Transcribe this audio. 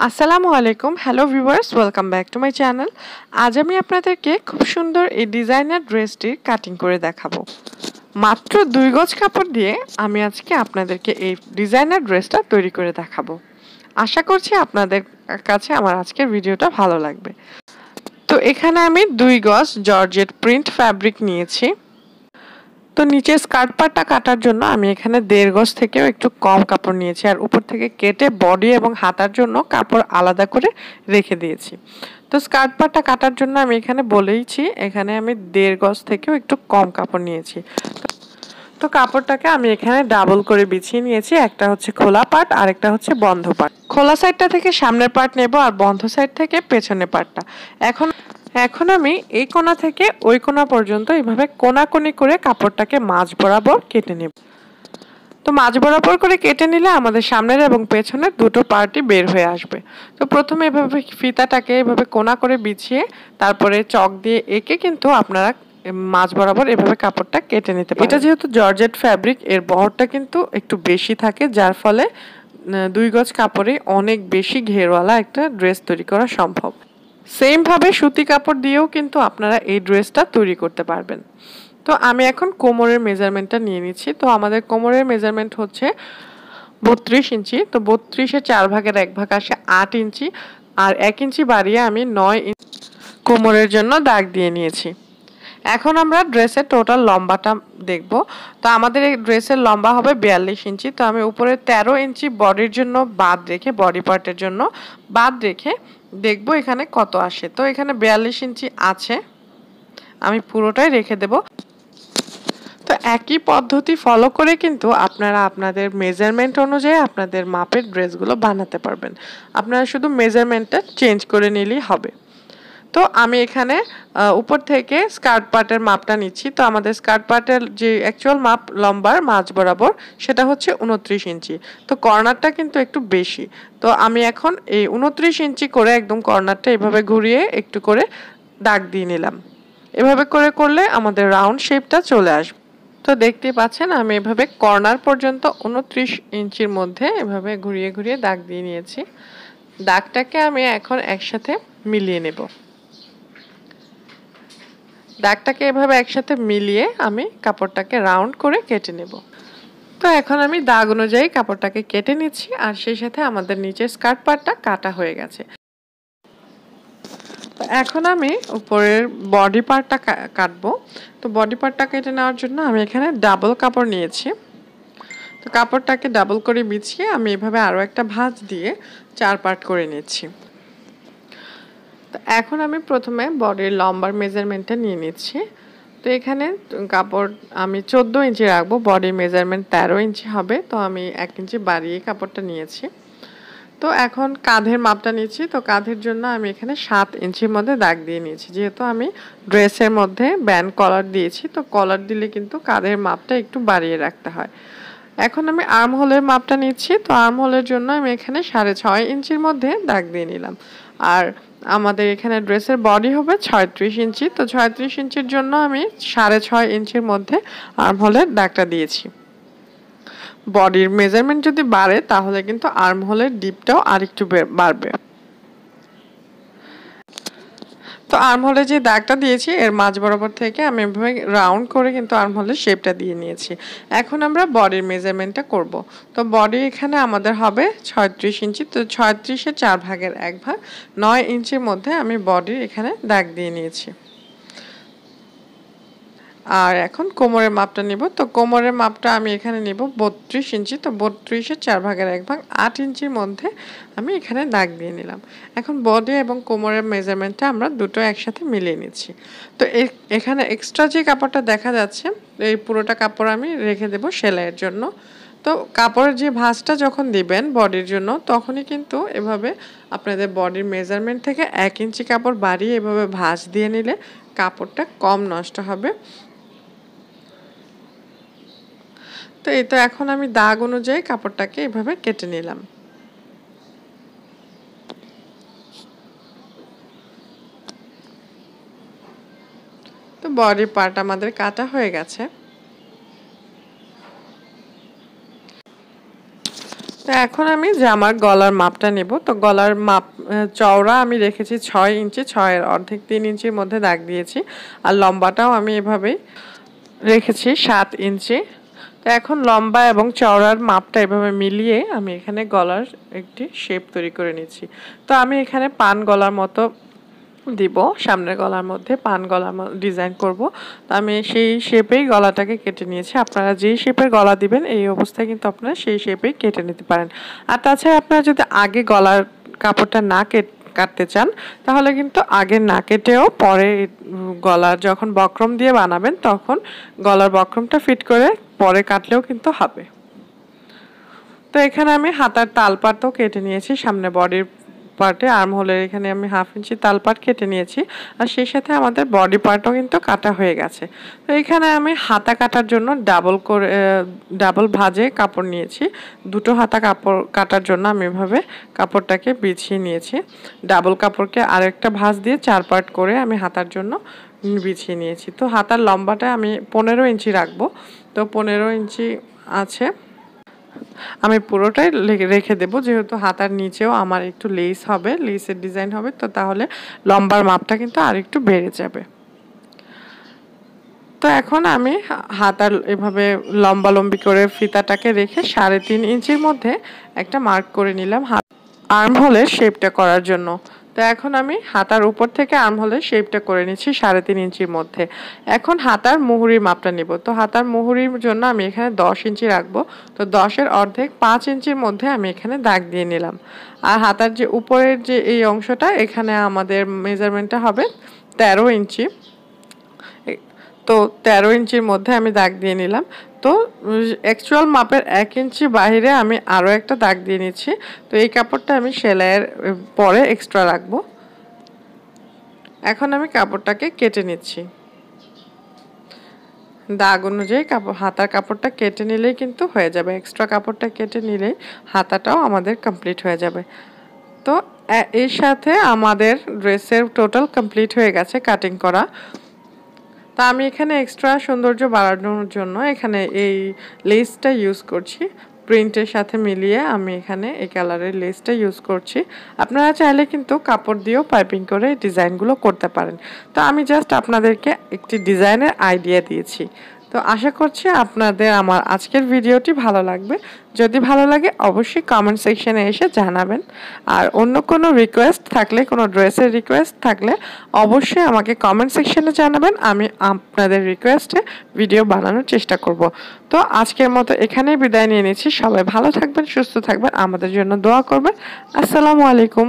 আসসালামু আলাইকুম hello viewers welcome back to my channel. আজ আমি আপনাদেরকে খুব সুন্দর এই ডিজাইনার ড্রেসটির কাটিং করে দেখাবো। মাত্র 2 গজ কাপড় দিয়ে আমি আজকে আপনাদেরকে এই ডিজাইনার ড্রেসটা তৈরি করে দেখাবো। আশা করছি আপনাদের কাছে আমার আজকের ভিডিওটা ভালো লাগবে। তো এখানে আমি 2 গজ জর্জেট প্রিন্ট ফ্যাব্রিক নিয়েছি। তো নিচে স্কার্ট পার্টটা কাটার জন্য আমি এখানে 1.5 গজ থেকেও একটু কম কাপড় নিয়েছি, আর উপর থেকে কেটে বডি এবং হাতার জন্য কাপড় আলাদা করে রেখে দিয়েছি। তো স্কার্ট পার্টটা কাটার জন্য আমি এখানে বলেইছি এখানে আমি 1.5 গজ থেকেও একটু কম কাপড় নিয়েছি। তো কাপড়টাকে আমি এখানে ডাবল করে বিছিয়ে নিয়েছি, একটা হচ্ছে খোলা পার্ট আর একটা হচ্ছে বন্ধ পার্ট। খোলা সাইডটা থেকে সামনের পার্ট নেব আর বন্ধ সাইড থেকে পেছনের পার্টটা। এখন আমি এই কোণা থেকে ওই কোণা পর্যন্ত এইভাবে কোণাকুনি করে কাপড়টাকে মাঝ বরাবর কেটে নেব। তো মাঝ বরাবর করে কেটে নিলে আমাদের সামনের এবং পেছনের দুটো পার্টই বের হয়ে আসবে। তো প্রথমে এভাবে ফিতাটাকে এভাবে কোণা করে বিছিয়ে তারপরে চক দিয়ে এঁকে কিন্তু আপনারা মাঝ বরাবর এভাবে কাপড়টা কেটে নিতে পারেন। এটা যেহেতু জর্জেট ফ্যাব্রিক, এর বহরটা কিন্তু একটু বেশি থাকে, যার ফলে 2 গজ কাপড়ে অনেক বেশি ঘেরওয়ালা একটা ড্রেস তৈরি করা সম্ভব। সেম ভাবে সুতি কাপড় দিয়েও কিন্তু আপনারা এই ড্রেসটা তৈরি করতে পারবেন। তো আমি এখন কোমরের মেজারমেন্টটা নিয়ে নিচ্ছি। তো আমাদের কোমরের মেজারমেন্ট হচ্ছে 32 ইঞ্চি। তো 32-এর 4 ভাগের 1 ভাগ আসে 8 ইঞ্চি, আর 1 ইঞ্চি বাড়িয়ে আমি 9 ইঞ্চি কোমরের জন্য দাগ দিয়ে নিয়েছি। এখন আমরা ড্রেসের টোটাল লম্বাটা দেখব। তো আমাদের এই ড্রেসের লম্বা হবে 42 ইঞ্চি। তো আমি উপরে 13 ইঞ্চি বডির জন্য বাদ রেখে, বডি পার্টের জন্য বাদ রেখে দেখব এখানে কত আসে। তো এখানে 42 ইঞ্চি আছে, আমি পুরোটাই রেখে দেব। তো একই পদ্ধতি ফলো করে কিন্তু আপনারা আপনাদের মেজারমেন্ট অনুযায়ী আপনাদের মাপের ড্রেসগুলো বানাতে পারবেন। আপনারা শুধু মেজারমেন্টটা চেঞ্জ করে নিলেই হবে। তো আমি এখানে উপর থেকে স্কার্ট পার্টের মাপটা নিচ্ছি। তো আমাদের স্কার্ট পার্টের যে অ্যাকচুয়াল মাপ লম্বার মাঝ বরাবর সেটা হচ্ছে 29 ইঞ্চি। তো কর্নারটা কিন্তু একটু বেশি। তো আমি এখন এই 29 ইঞ্চি করে একদম কর্নারটা এভাবে ঘুরিয়ে একটু করে দাগ দিয়ে নিলাম। এভাবে করে করলে আমাদের রাউন্ড শেপটা চলে আসবে। তো দেখতে পাচ্ছেন আমি এভাবে কর্নার পর্যন্ত 29 ইঞ্চির মধ্যে এভাবে ঘুরিয়ে ঘুরিয়ে দাগ দিয়ে নিয়েছি। দাগটাকে আমি এখন একসাথে মিলিয়ে নেব। দাগটাকে এভাবে একসাথে মিলিয়ে আমি কাপড়টাকে রাউন্ড করে কেটে নেব। তো এখন আমি দাগ অনুযায়ী কাপড়টাকে কেটে নিচ্ছি, আর সেই সাথে আমাদের নিচের স্কার্ট পার্টটা কাটা হয়ে গেছে। তো এখন আমি উপরের বডি পার্টটা কাটবো। তো বডি পার্টটা কেটে নেওয়ার জন্য আমি এখানে ডাবল কাপড় নিয়েছি। তো কাপড়টাকে ডাবল করে বিছিয়ে আমি এভাবে আরও একটা ভাঁজ দিয়ে 4 পার্ট করে নিচ্ছি। তো এখন আমি প্রথমে বডির লম্বার মেজারমেন্টটা নিয়ে নিচ্ছি। তো এখানে কাপড় আমি 14 ইঞ্চি রাখবো, বডি মেজারমেন্ট 13 ইঞ্চি হবে। তো আমি 1 ইঞ্চি বাড়িয়ে কাপড়টা নিয়েছি। তো এখন কাঁধের মাপটা নিচ্ছি। তো কাঁধের জন্য আমি এখানে 7 ইঞ্চির মধ্যে দাগ দিয়ে নিয়েছি, যেহেতু আমি ড্রেসের মধ্যে ব্যান্ড কলার দিয়েছি। তো কলার দিলে কিন্তু কাঁধের মাপটা একটু বাড়িয়ে রাখতে হয়। এখন আমি আর্ম হোলের মাপটা নিচ্ছি। তো আর্ম হোলের জন্য আমি এখানে 6.5 ইঞ্চির মধ্যে দাগ দিয়ে নিলাম। আর আমাদের এখানে ড্রেসের বডি হবে 36 ইঞ্চি। তো 36 ইঞ্চির জন্য আমি 6.5 ইঞ্চির মধ্যে আর্ম হোলের দাগটা দিয়েছি। বডির মেজারমেন্ট যদি বাড়ে তাহলে কিন্তু আর্ম হোলের ডিপটাও আরেকটু বাড়বে। তো আর্ম হোলে যে দাগটা দিয়েছি এর মাঝ বরাবর থেকে আমি এভাবে রাউন্ড করে কিন্তু আর্ম হোলের শেপটা দিয়ে নিয়েছি। এখন আমরা বডির মেজারমেন্টটা করব। তো বডি এখানে আমাদের হবে 36 ইঞ্চি। তো 36-এর 4 ভাগের 1 ভাগ 9 ইঞ্চির মধ্যে আমি বডির এখানে দাগ দিয়ে নিয়েছি। আর এখন কোমরের মাপটা নিব। তো কোমরের মাপটা আমি এখানে নিব 32 ইঞ্চি। তো 32-এর 4 ভাগের 1 ভাগ 8 ইঞ্চির মধ্যে আমি এখানে দাগ দিয়ে নিলাম। এখন বডি এবং কোমরের মেজারমেন্টটা আমরা দুটো একসাথে মিলিয়ে নিচ্ছি। তো এখানে এক্সট্রা যে কাপড়টা দেখা যাচ্ছে এই পুরোটা কাপড় আমি রেখে দেব সেলাইয়ের জন্য। তো কাপড়ের যে ভাঁজটা যখন দিবেন বডির জন্য তখনই কিন্তু এভাবে আপনাদের বডির মেজারমেন্ট থেকে 1 ইঞ্চি কাপড় বাড়িয়ে এভাবে ভাঁজ দিয়ে নিলে কাপড়টা কম নষ্ট হবে। তো এই তো এখন আমি দাগ অনুযায়ী কাপড়টাকে এভাবে কেটে নিলাম। তো বডি পার্ট আমাদের কাটা হয়ে গেছে। তো এখন আমি জামার গলার মাপটা নেব। তো গলার মাপ চওড়া আমি রেখেছি 6 ইঞ্চি, 6 এর অর্ধেক 3 ইঞ্চির মধ্যে দাগ দিয়েছি। আর লম্বাটাও আমি এভাবেই রেখেছি 7 ইঞ্চি। তো এখন লম্বা এবং চওড়ার মাপটা এভাবে মিলিয়ে আমি এখানে গলার একটি শেপ তৈরি করে নিচ্ছি। তো আমি এখানে পান গলার মতো দিব, সামনের গলার মধ্যে পান গলার ডিজাইন করব। তো আমি সেই শেপেই গলাটাকে কেটে নিয়েছি। আপনারা যেই শেপের গলা দিবেন এই অবস্থায় কিন্তু আপনারা সেই শেপেই কেটে নিতে পারেন। আর তাছাড়া আপনারা যদি আগে গলার কাপড়টা না কাটতে চান তাহলে কিন্তু আগে না কেটেও পরে গলার যখন বক্রম দিয়ে বানাবেন তখন গলার বক্রমটা ফিট করে পরে কাটলেও কিন্তু হবে। তো এখানে আমি হাতার তালপাটও কেটে নিয়েছি, সামনে বডির পার্টে আর্ম হোলের এখানে আমি 1/2 ইঞ্চি তালপাট কেটে নিয়েছি। আর সেই সাথে আমাদের বডি পার্টও কিন্তু কাটা হয়ে গেছে। তো এখানে আমি হাতা কাটার জন্য ডাবল ভাঁজে কাপড় নিয়েছি। দুটো হাতা কাপড় কাটার জন্য আমি এভাবে কাপড়টাকে বিছিয়ে নিয়েছি। ডাবল কাপড়কে আরেকটা ভাঁজ দিয়ে 4 পার্ট করে আমি হাতার জন্য বিছিয়ে নিয়েছি। তো হাতার লম্বাটা আমি 15 ইঞ্চি রাখবো। তো 15 ইঞ্চি আছে, আমি পুরোটাই রেখে দেব, যেহেতু হাতার নিচেও আমার একটু লেস হবে, লেসের ডিজাইন হবে। তো তাহলে লম্বার মাপটা কিন্তু আর একটু বেড়ে যাবে। তো এখন আমি হাতার এভাবে লম্বালম্বি করে ফিতাটাকে রেখে 3.5 ইঞ্চির মধ্যে একটা মার্ক করে নিলাম আর্ম হোলের শেপটা করার জন্য। তো এখন আমি হাতার উপর থেকে আর্ম হোলের শেপটা করে নিচ্ছি 3.5 ইঞ্চির মধ্যে। এখন হাতার মুহুরির মাপটা নিব। তো হাতার মুহুরির জন্য আমি এখানে 10 ইঞ্চি রাখবো। তো 10-এর অর্ধেক 5 ইঞ্চির মধ্যে আমি এখানে দাগ দিয়ে নিলাম। আর হাতার যে উপরের যে এই অংশটা, এখানে আমাদের মেজারমেন্টটা হবে 13 ইঞ্চি। তো 13 ইঞ্চির মধ্যে আমি দাগ দিয়ে নিলাম। তো অ্যাকচুয়াল মাপের 1 ইঞ্চি বাইরে আমি আরও একটা দাগ দিয়ে নিচ্ছি। তো এই কাপড়টা আমি সেলাইয়ের পরে এক্সট্রা রাখবো। এখন আমি কাপড়টাকে কেটে নিচ্ছি। দাগ অনুযায়ী হাতার কাপড়টা কেটে নিলেই কিন্তু হয়ে যাবে। এক্সট্রা কাপড়টা কেটে নিলেই হাতাটাও আমাদের কমপ্লিট হয়ে যাবে। তো এর সাথে আমাদের ড্রেসের টোটাল কমপ্লিট হয়ে গেছে কাটিং করা। তো আমি এখানে এক্সট্রা সৌন্দর্য বাড়ানোর জন্য এখানে এই লেসটা ইউজ করছি। প্রিন্টের সাথে মিলিয়ে আমি এখানে এই কালারের লেসটা ইউজ করছি। আপনারা চাইলে কিন্তু কাপড় দিয়েও পাইপিং করে ডিজাইনগুলো করতে পারেন। তো আমি জাস্ট আপনাদেরকে একটি ডিজাইনের আইডিয়া দিয়েছি। তো আশা করছি আপনাদের আমার আজকের ভিডিওটি ভালো লাগবে। যদি ভালো লাগে অবশ্যই কমেন্ট সেকশনে এসে জানাবেন। আর অন্য কোনো রিকোয়েস্ট থাকলে, কোনো ড্রেসের রিকোয়েস্ট থাকলে অবশ্যই আমাকে কমেন্ট সেকশনে জানাবেন। আমি আপনাদের রিকোয়েস্টে ভিডিও বানানোর চেষ্টা করব। তো আজকের মতো এখানেই বিদায় নিয়ে নিচ্ছি। সবাই ভালো থাকবেন, সুস্থ থাকবেন, আমাদের জন্য দোয়া করবেন। আসসালামু আলাইকুম।